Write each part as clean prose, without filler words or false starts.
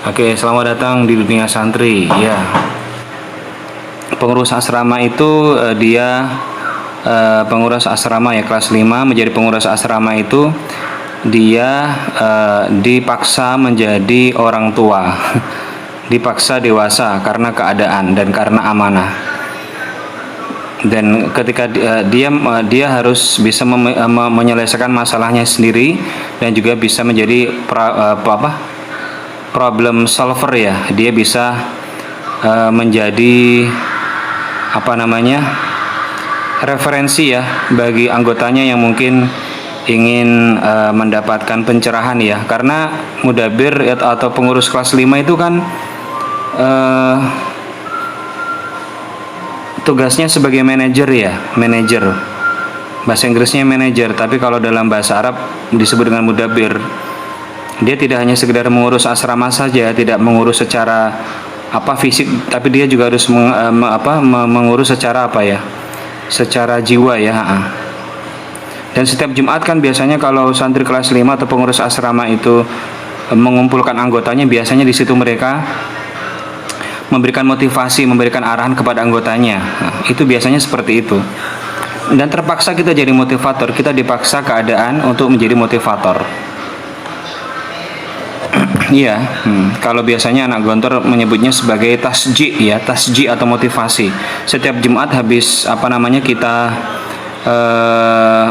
Oke, selamat datang di dunia santri. Ya, pengurus asrama itu dia pengurus asrama ya kelas 5 menjadi pengurus asrama itu dia dipaksa menjadi orang tua, dipaksa dewasa karena keadaan dan karena amanah. Dan ketika dia harus bisa menyelesaikan masalahnya sendiri dan juga bisa menjadi problem solver ya. Dia bisa menjadi referensi ya bagi anggotanya yang mungkin ingin mendapatkan pencerahan ya. Karena mudabir atau pengurus kelas 5 itu kan tugasnya sebagai manajer ya, manajer. Bahasa Inggrisnya manajer, tapi kalau dalam bahasa Arab disebut dengan mudabir. Dia tidak hanya sekedar mengurus asrama saja, tidak mengurus secara fisik, tapi dia juga harus mengurus secara secara jiwa ya. Dan setiap Jumat kan biasanya kalau santri kelas 5 atau pengurus asrama itu mengumpulkan anggotanya, biasanya di situ mereka memberikan motivasi, memberikan arahan kepada anggotanya. Itu biasanya seperti itu. Dan terpaksa kita jadi motivator, kita dipaksa keadaan untuk menjadi motivator. Iya, kalau biasanya anak gontor menyebutnya sebagai tasji ya, tasji atau motivasi. Setiap Jumat habis kita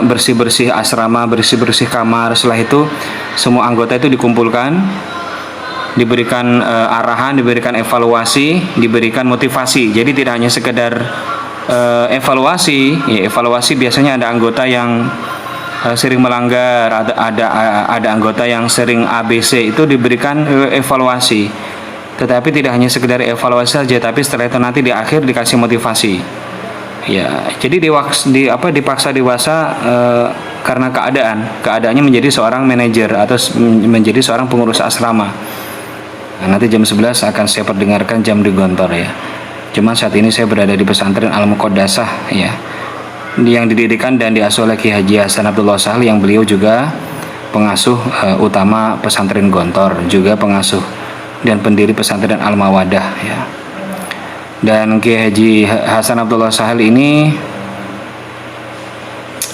bersih-bersih asrama, bersih-bersih kamar. Setelah itu semua anggota itu dikumpulkan, diberikan arahan, diberikan evaluasi, diberikan motivasi. Jadi tidak hanya sekedar evaluasi. Ya, evaluasi biasanya ada anggota yang sering melanggar, ada anggota yang sering ABC, itu diberikan evaluasi. Tetapi tidak hanya sekedar evaluasi saja, tapi setelah itu nanti di akhir dikasih motivasi. Ya, jadi dipaksa dewasa karena keadaannya menjadi seorang manajer atau menjadi seorang pengurus asrama. Nah, nanti jam 11 akan saya perdengarkan jam di Gontor ya. Cuma saat ini saya berada di pesantren Al-Muqaddasah ya, yang didirikan dan diasuh oleh Ki Haji Hasan Abdullah Sahal, yang beliau juga pengasuh utama pesantren Gontor, juga pengasuh dan pendiri pesantren Al-Mawadah ya. Dan Ki Haji Hasan Abdullah Sahal ini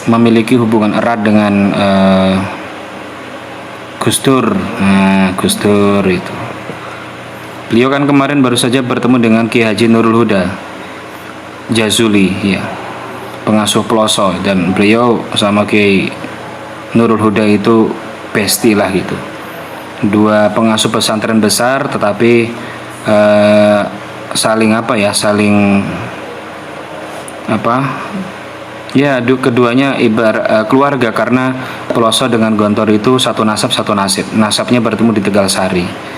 memiliki hubungan erat dengan Gus Dur. Gus Dur itu. Beliau kan kemarin baru saja bertemu dengan Ki Haji Nurul Huda Jazuli ya, pengasuh Peloso, dan beliau sama Ki Nurul Huda itu besti lah gitu. Dua pengasuh pesantren besar, tetapi keduanya ibarat keluarga, karena Peloso dengan Gontor itu satu nasab satu nasib. Nasabnya bertemu di Tegal Sari.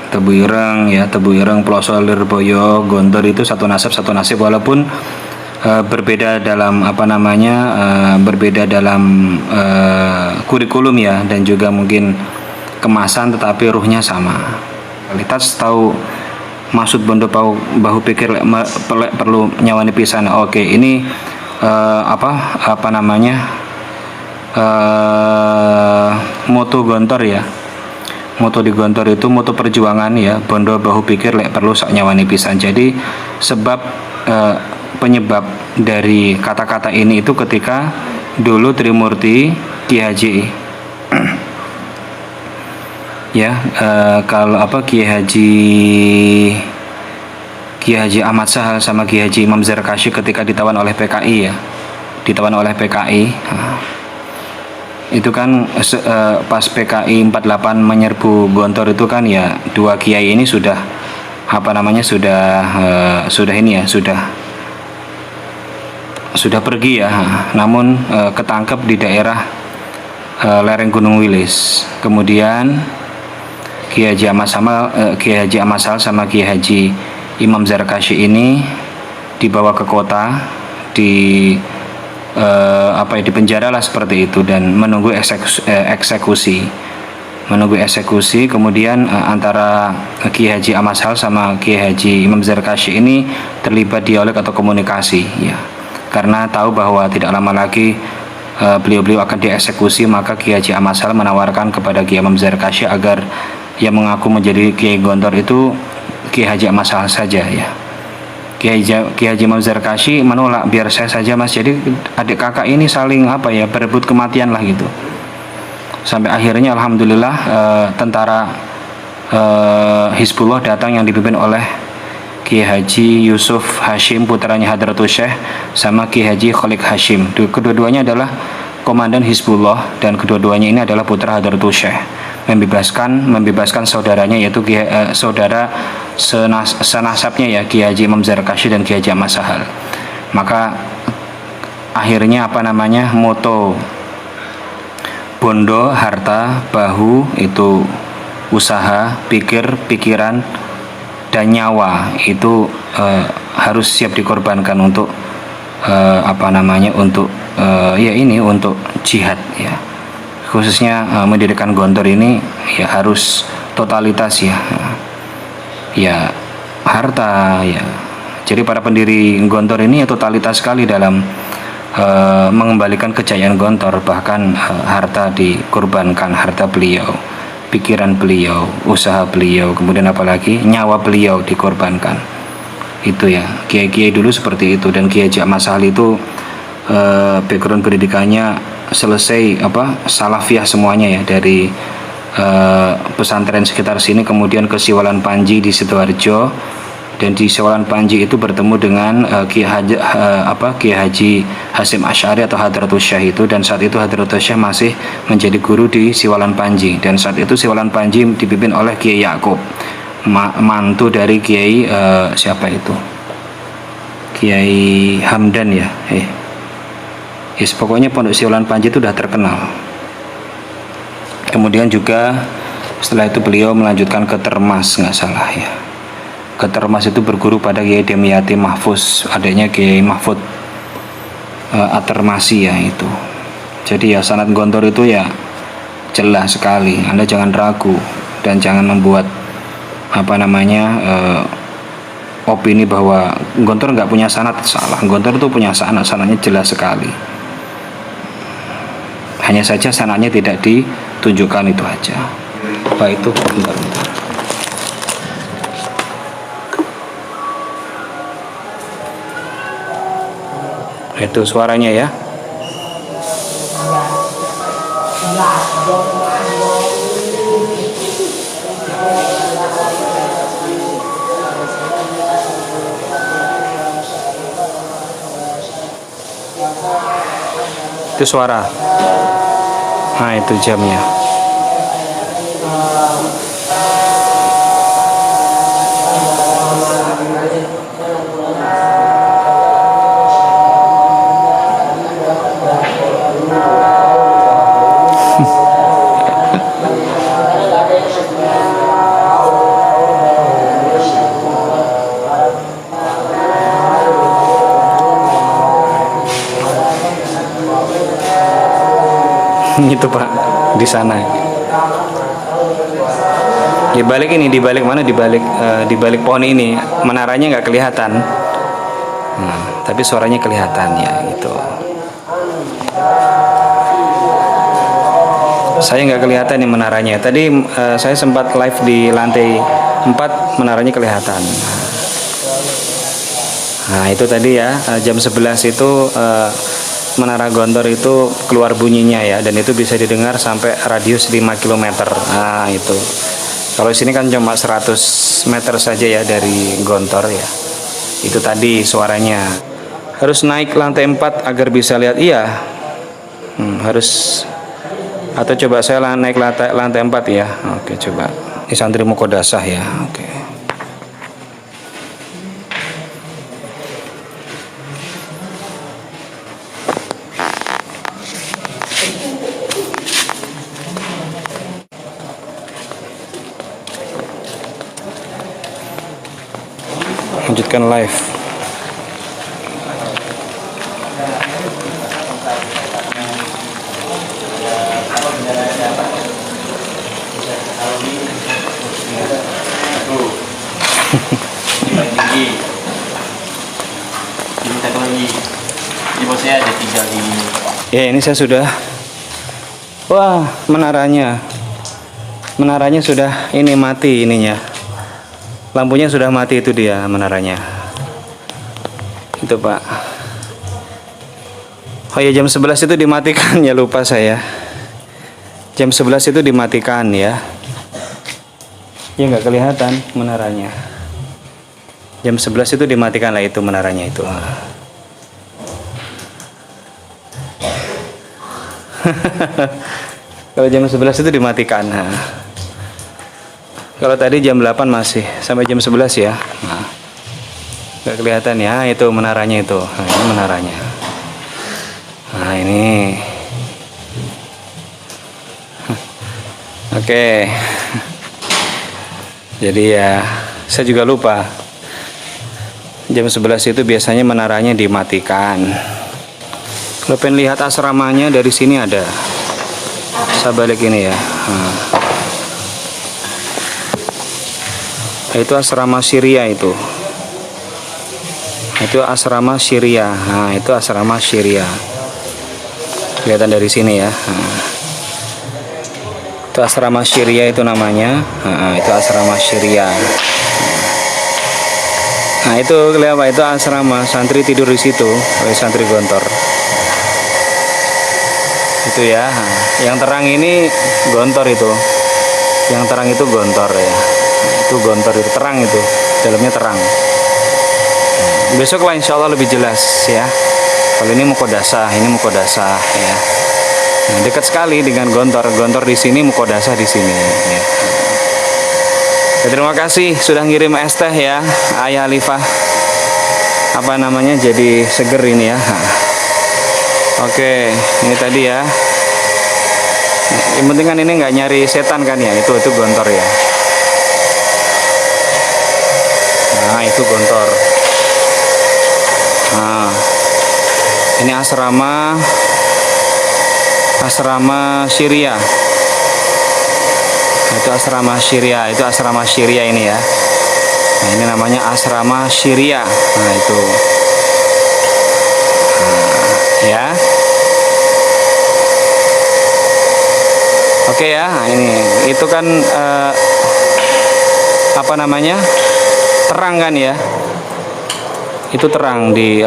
Tebu Ireng, Peloso, Lirboyo, Gontor itu satu nasab satu nasib, walaupun berbeda dalam kurikulum ya, dan juga mungkin kemasan, tetapi ruhnya sama. Kualitas tahu maksud bondo bahu pikir perlu nyawani pisan. Oke, ini moto Gontor ya. Moto di Gontor itu moto perjuangan ya, bondo bahu pikir perlu sak nyawani pisan. Jadi penyebab dari kata-kata ini itu ketika dulu Trimurti Ki Haji Ki Haji Ahmad Sahal sama Ki Haji Imam Zarkashi ketika ditawan oleh PKI. Itu kan pas PKI 48 menyerbu Gontor itu kan ya, dua kiai ini sudah pergi ya, namun ketangkep di daerah lereng Gunung Wilis. Kemudian Ki Haji Ahmad Sahal sama Ki Haji Imam Zarkashi ini dibawa ke kota, di penjara lah seperti itu, dan menunggu eksekusi. menunggu eksekusi. Kemudian antara Kiai Haji Amashal sama Kiai Haji Imam Zarkashi ini terlibat dialog atau komunikasi ya, karena tahu bahwa tidak lama lagi beliau-beliau akan dieksekusi. Maka Kiai Haji Amashal menawarkan kepada Kiai Imam Zarkashi agar yang mengaku menjadi Kiai Gontor itu Kiai Haji Amashal saja ya. Kiai Haji Imam Zarkashi menolak, biar saya saja mas, jadi adik kakak ini saling berebut kematian lah gitu. Sampai akhirnya alhamdulillah tentara Hizbullah datang yang dipimpin oleh Kiai Haji Yusuf Hashim putranya Hadratus Syekh sama Kiai Haji Khalid Hashim. Kedua-duanya adalah komandan Hizbullah dan kedua-duanya ini adalah putra Hadratus Syekh. Membebaskan saudaranya, yaitu saudara senasabnya ya, Kiai Haji Imam Zarkashi dan Kiai Haji Amashal. Maka akhirnya moto bondo, harta, bahu itu usaha, pikiran dan nyawa itu harus siap dikorbankan untuk untuk jihad ya. Khususnya mendirikan Gontor ini ya harus totalitas ya. Ya harta ya. Jadi para pendiri Gontor ini ya totalitas sekali dalam mengembalikan kejayaan Gontor. Bahkan harta dikorbankan, harta beliau, pikiran beliau, usaha beliau, kemudian apalagi nyawa beliau dikorbankan. Itu ya, kiai-kiai dulu seperti itu. Dan Kiai Haji Amashal itu background pendidikannya selesai salafiyah semuanya ya, dari pesantren sekitar sini kemudian ke Siwalan Panji di Sidoarjo. Dan di Siwalan Panji itu bertemu dengan Kiai Haji Hasyim Asy'ari atau Hadratus Syekh itu. Dan saat itu Hadratus Syekh masih menjadi guru di Siwalan Panji. Dan saat itu Siwalan Panji dipimpin oleh Kiai Yakub, mantu dari Kiai siapa itu, Kiai Hamdan ya. Pokoknya Pondok Siwalan Panji itu sudah terkenal. Kemudian juga setelah itu beliau melanjutkan ke Termas, nggak salah ya. Ke Termas itu berguru pada Kiai Demyati Mahfuz, adanya Kiai Mahfud At-Termasi ya itu. Jadi ya sanad Gontor itu ya jelas sekali. Anda jangan ragu dan jangan membuat opini bahwa Gontor nggak punya sanad. Salah, Gontor itu punya sanad, sanadnya jelas sekali. Hanya saja sanadnya tidak ditunjukkan, itu aja. Apa itu? Bentar. Itu suaranya ya. Itu suara. Nah, itu jamnya. Itu Pak, di sana. Di balik mana? Di balik pohon ini, menaranya nggak kelihatan. Tapi suaranya kelihatan ya, gitu. Saya nggak kelihatan nih menaranya. Tadi saya sempat live di lantai 4, menaranya kelihatan. Nah, itu tadi ya, jam 11 itu Menara Gontor itu keluar bunyinya ya, dan itu bisa didengar sampai radius 5 km. Nah, itu. Kalau sini kan cuma 100 meter saja ya dari Gontor ya. Itu tadi suaranya. Harus naik lantai 4 agar bisa lihat. Iya. Harus, atau coba saya naik lantai 4 ya. Oke, coba. Ini santri Mukodasah ya. Oke. Lanjutkan live. Ini paling tinggi. Ini satu lagi. Di bawah saya ada 3 ini. Ya, ini saya sudah. Wah, menaranya. Menaranya sudah ini mati ininya. Lampunya sudah mati, itu dia menaranya. Itu, Pak. Oh ya, jam 11 itu dimatikan ya, lupa saya. Jam 11 itu dimatikan ya. Ya nggak kelihatan menaranya. Jam 11 itu dimatikan lah itu menaranya itu. Kalau jam 11 itu dimatikan. Nah. Kalau tadi jam 8 masih sampai jam 11 ya. Nah. Nggak kelihatan ya, itu menaranya itu. Nah, ini menaranya. Nah, ini. Oke. Jadi ya, saya juga lupa. Jam 11 itu biasanya menaranya dimatikan. Kalau pengen lihat asramanya dari sini ada. Saya balik ini ya. Nah. Itu asrama Syria itu. Itu asrama Syria. Nah, itu asrama Syria. Kelihatan dari sini ya. Nah. Itu asrama Syria itu namanya. Nah, itu asrama Syria. Nah, itu kelihatan itu asrama, santri tidur di situ, oleh santri Gontor. Itu ya. Nah, yang terang ini Gontor itu. Yang terang itu Gontor ya. Itu Gontor itu terang itu. Dalamnya terang. Besok lah insya Allah lebih jelas ya. Kalau ini Mukodasah, ini Mukodasah ya. Nah, dekat sekali dengan Gontor. Gontor di sini, Mukodasah di sini. Ya. Ya, terima kasih sudah ngirim es teh ya, Ayah Alifah. Apa namanya? Jadi seger ini ya. Oke, ini tadi ya. Yang penting kan ini nggak nyari setan kan ya. Itu Gontor ya. Nah, itu Gontor. Nah, ini asrama Syria. Itu asrama Syria, itu asrama Syria ini ya. Nah, ini namanya asrama Syria. Nah, itu. Nah, ya. Oke ya, ini itu kan apa namanya? Terang kan ya. Itu terang di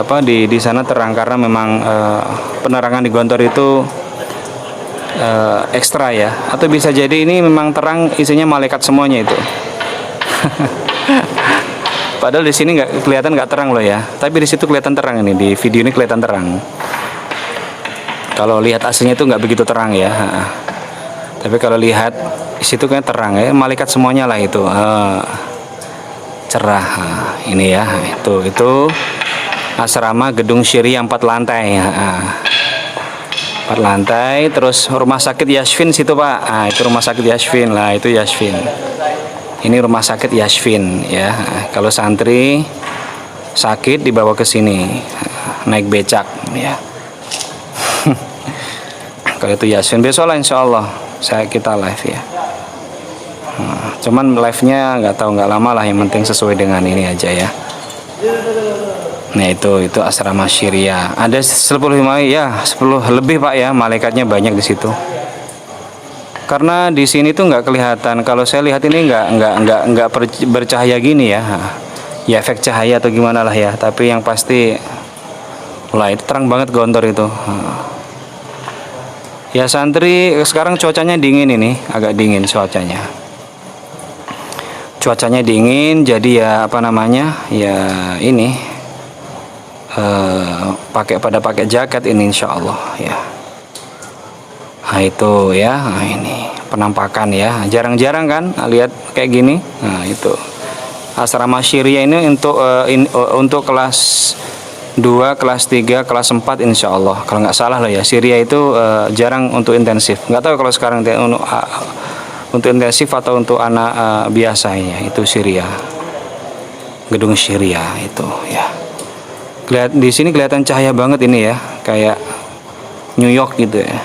sana terang karena memang penerangan di Gontor itu ekstra ya, atau bisa jadi ini memang terang isinya malaikat semuanya itu. Padahal di sini nggak kelihatan, nggak terang loh ya, tapi di situ kelihatan terang, ini di video ini kelihatan terang. Kalau lihat aslinya itu nggak begitu terang ya, tapi kalau lihat di situ kan terang ya, malaikat semuanya lah itu. Cerah. Ini ya, itu asrama gedung Syria 4 lantai ya. 4 lantai, terus rumah sakit Yasfin situ Pak. Nah, itu rumah sakit Yasfin lah, itu Yasfin. Ini rumah sakit Yasfin ya. Kalau santri sakit dibawa ke sini, naik becak ya. Kalau itu Yasfin, besok lah insya Allah kita live ya. Cuman live-nya nggak lama lah, yang penting sesuai dengan ini aja ya. Nah, itu asrama Syria. Ada 10 ya, 10 lebih Pak ya, malaikatnya banyak di situ. Karena di sini tuh nggak kelihatan. Kalau saya lihat ini nggak bercahaya gini ya. Ya efek cahaya atau gimana lah ya. Tapi yang pasti, lah itu terang banget Gontor itu. Ya santri sekarang cuacanya dingin ini, agak dingin cuacanya. Cuacanya dingin, jadi ya apa namanya ya ini pakai jaket ini insya Allah ya. Nah itu ya, nah, ini penampakan ya, jarang-jarang kan lihat kayak gini. Nah itu asrama Syria ini untuk kelas 2, kelas 3, kelas 4 insya Allah kalau nggak salah lah ya. Syria itu jarang untuk intensif, nggak tahu kalau sekarang untuk intensif atau untuk anak biasanya. Itu Syria, gedung Syria itu ya. Di sini kelihatan cahaya banget ini ya, kayak New York gitu ya.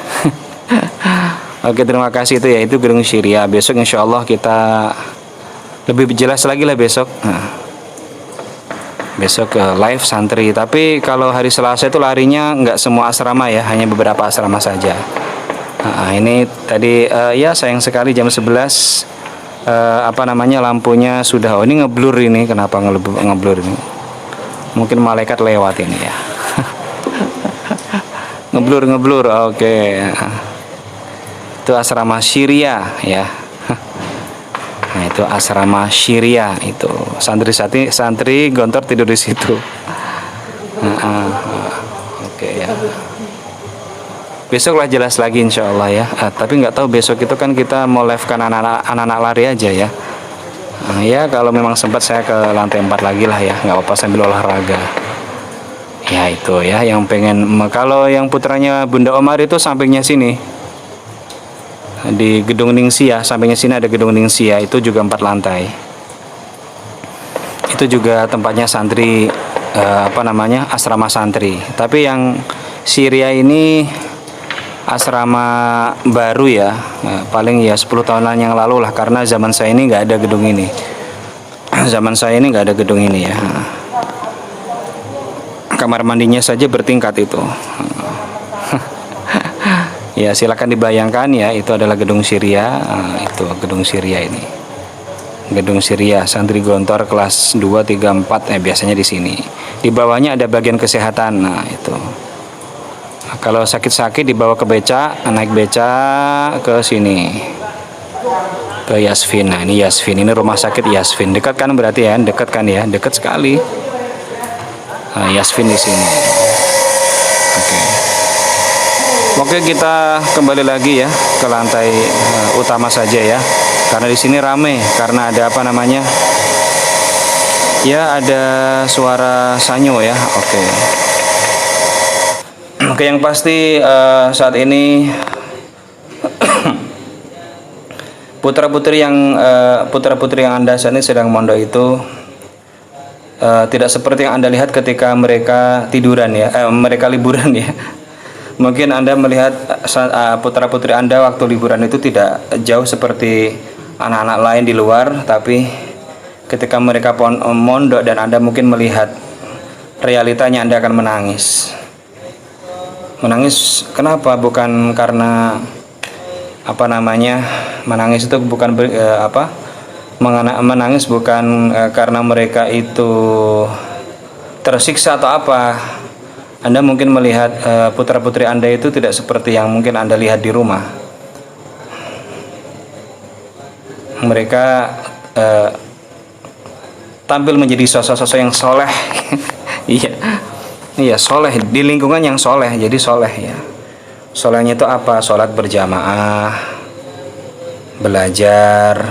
Oke, terima kasih itu ya, itu gedung Syria. Besok insya Allah kita lebih jelas lagi lah besok. Nah, besok ke live santri. Tapi kalau hari Selasa itu larinya nggak semua asrama ya, hanya beberapa asrama saja. Nah, ini tadi ya sayang sekali jam 11 lampunya sudah, oh ini ngeblur ini, kenapa ngeblur ini? Mungkin malaikat lewat ini ya. ngeblur oke. Itu asrama Syria ya. Nah, itu asrama Syria itu. Santri Gontor tidur di situ. Oke ya. Besok lah jelas lagi insya Allah ya. Tapi nggak tahu besok itu kan kita mau live kan anak-anak lari aja ya. Ya kalau memang sempat saya ke lantai 4 lagi lah ya, nggak apa-apa sambil olahraga. Ya itu ya yang pengen. Kalau yang putranya Bunda Omar itu sampingnya sini, di gedung Ningsia, sampingnya sini ada gedung Ningsia, itu juga 4 lantai. Itu juga tempatnya santri, asrama santri. Tapi yang Syria ini asrama baru ya, paling ya 10 tahunan yang lalu lah, karena zaman saya ini nggak ada gedung ini. Zaman saya ini nggak ada gedung ini ya. Kamar mandinya saja bertingkat itu. Ya silakan dibayangkan ya, itu adalah gedung Syria. Itu gedung Syria ini, gedung Syria santri Gontor kelas 2, 3, 4 biasanya di sini. Di bawahnya ada bagian kesehatan. Nah itu, kalau sakit-sakit dibawa ke becak, naik becak ke sini, ke Yasfin. Nah ini Yasfin, ini rumah sakit Yasfin. Dekat kan berarti ya, dekat kan ya, dekat sekali. Nah, Yasfin di sini. Oke, kita kembali lagi ya ke lantai utama saja ya, karena di sini rame, karena ada ya ada suara sanyo ya. Oke, yang pasti saat ini putra-putri yang Anda saat ini sedang mondok itu tidak seperti yang Anda lihat ketika mereka tiduran ya, mereka liburan ya. Mungkin Anda melihat putra-putri Anda waktu liburan itu tidak jauh seperti anak-anak lain di luar, tapi ketika mereka mondok dan Anda mungkin melihat realitanya, Anda akan menangis. Menangis kenapa? Bukan karena menangis itu bukan menangis bukan karena mereka itu tersiksa atau apa. Anda mungkin melihat putra-putri Anda itu tidak seperti yang mungkin Anda lihat di rumah. Mereka tampil menjadi sosok-sosok yang soleh. Iya soleh, di lingkungan yang soleh, jadi soleh ya. Solehnya itu apa? Sholat berjamaah, belajar.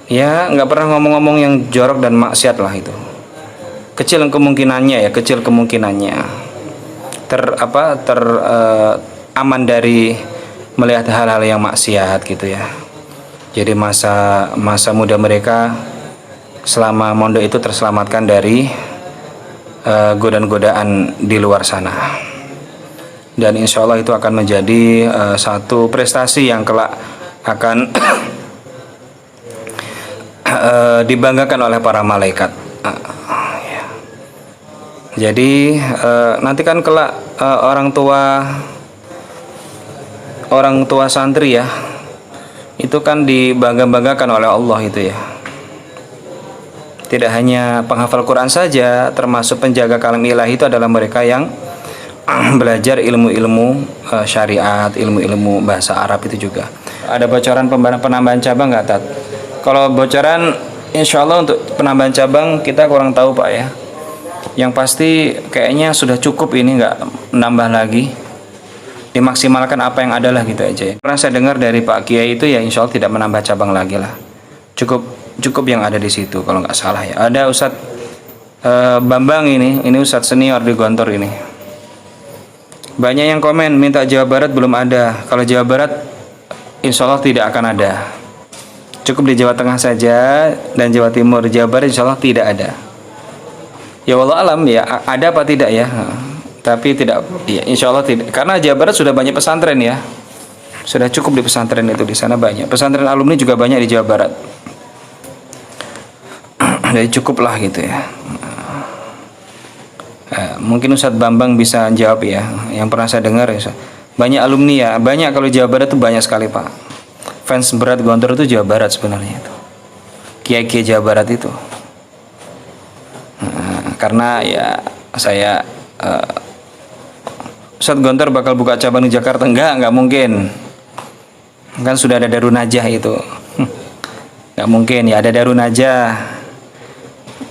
Ya nggak pernah ngomong-ngomong yang jorok dan maksiat lah itu. Kecil kemungkinannya aman dari melihat hal-hal yang maksiat gitu ya. Jadi masa muda mereka selama mondok itu terselamatkan dari godaan-godaan di luar sana. Dan insya Allah itu akan menjadi satu prestasi yang kelak akan dibanggakan oleh para malaikat. Jadi nanti kan kelak orang tua santri ya, itu kan dibangga-banggakan oleh Allah itu ya. Tidak hanya penghafal Quran saja, termasuk penjaga kalam ilahi itu adalah mereka yang belajar ilmu-ilmu syariat, ilmu-ilmu bahasa Arab itu juga. Ada bocoran penambahan cabang nggak, Tat? Kalau bocoran, insya Allah untuk penambahan cabang kita kurang tahu Pak ya. Yang pasti kayaknya sudah cukup ini, nggak nambah lagi, dimaksimalkan apa yang ada lah gitu aja. Karena saya dengar dari Pak Kiai itu ya insya Allah tidak menambah cabang lagi lah, cukup yang ada di situ kalau nggak salah ya. Ada Ustadz Bambang ini Ustadz senior di Gontor ini. Banyak yang komen minta Jawa Barat, belum ada. Kalau Jawa Barat insya Allah tidak akan ada, cukup di Jawa Tengah saja dan Jawa Timur. Jawa Barat insya Allah tidak ada. Ya wallahu alam ya, ada apa tidak ya, tapi tidak ya, insya Allah tidak, karena Jawa Barat sudah banyak pesantren ya, sudah cukup di pesantren itu, di sana banyak pesantren, alumni juga banyak di Jawa Barat. Jadi cukup lah gitu ya. Mungkin Ustadz Bambang bisa jawab ya. Yang pernah saya dengar ya, banyak alumni ya, banyak kalau Jawa Barat itu banyak sekali Pak. Fans berat Gontor itu Jawa Barat sebenarnya itu. Kiai-kiai Jawa Barat itu. Karena ya saya Ustadz Gontor bakal buka cabang di Jakarta, enggak mungkin. Kan sudah ada Darun Najah itu. Enggak mungkin ya, ada Darun Najah.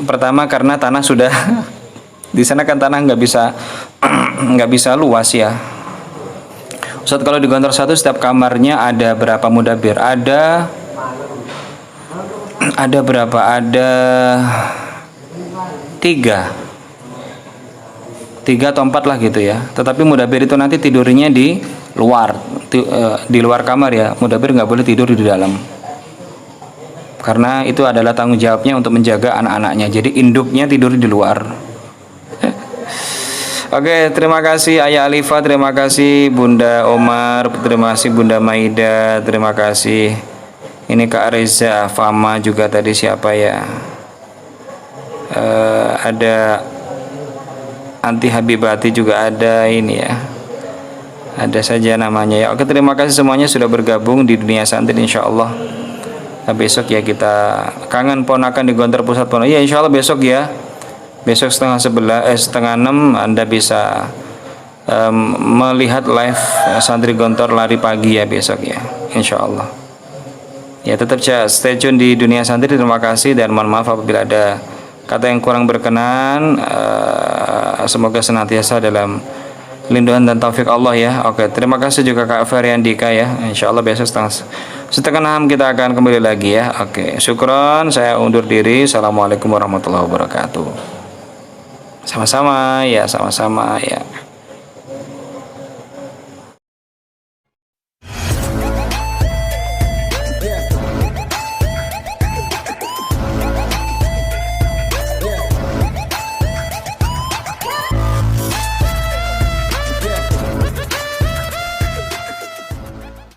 Pertama karena tanah sudah di sana kan tanah nggak bisa luas ya. Ustadz kalau di Gontor 1 setiap kamarnya ada berapa mudabir? Ada berapa? Ada 3 atau 4 lah gitu ya. Tetapi mudabir itu nanti tidurnya di luar, di luar kamar ya. Mudabir nggak boleh tidur di dalam. Karena itu adalah tanggung jawabnya untuk menjaga anak-anaknya. Jadi induknya tidur di luar. Oke, terima kasih Ayah Alifa, terima kasih Bunda Omar, terima kasih Bunda Maida, terima kasih. Ini Kak Reza, Fama juga tadi siapa ya? Ada Anti Habibati juga ada ini ya. Ada saja namanya ya. Oke, terima kasih semuanya sudah bergabung di Dunia Santri insyaallah. Nah, besok ya kita kangen ponakan di Gontor Pusat Pondok. Ya insyaallah besok ya. Besok setengah 6 Anda bisa melihat live Santri Gontor lari pagi ya besok ya, insya Allah. Ya tetap stay tune di Dunia Santri. Terima kasih dan mohon maaf apabila ada kata yang kurang berkenan. Semoga senantiasa dalam lindungan dan taufik Allah ya. Oke, terima kasih juga Kak Feryandika ya. Insya Allah besok setengah 6 kita akan kembali lagi ya. Oke, syukron. Saya undur diri. Assalamualaikum warahmatullahi wabarakatuh. Sama-sama ya.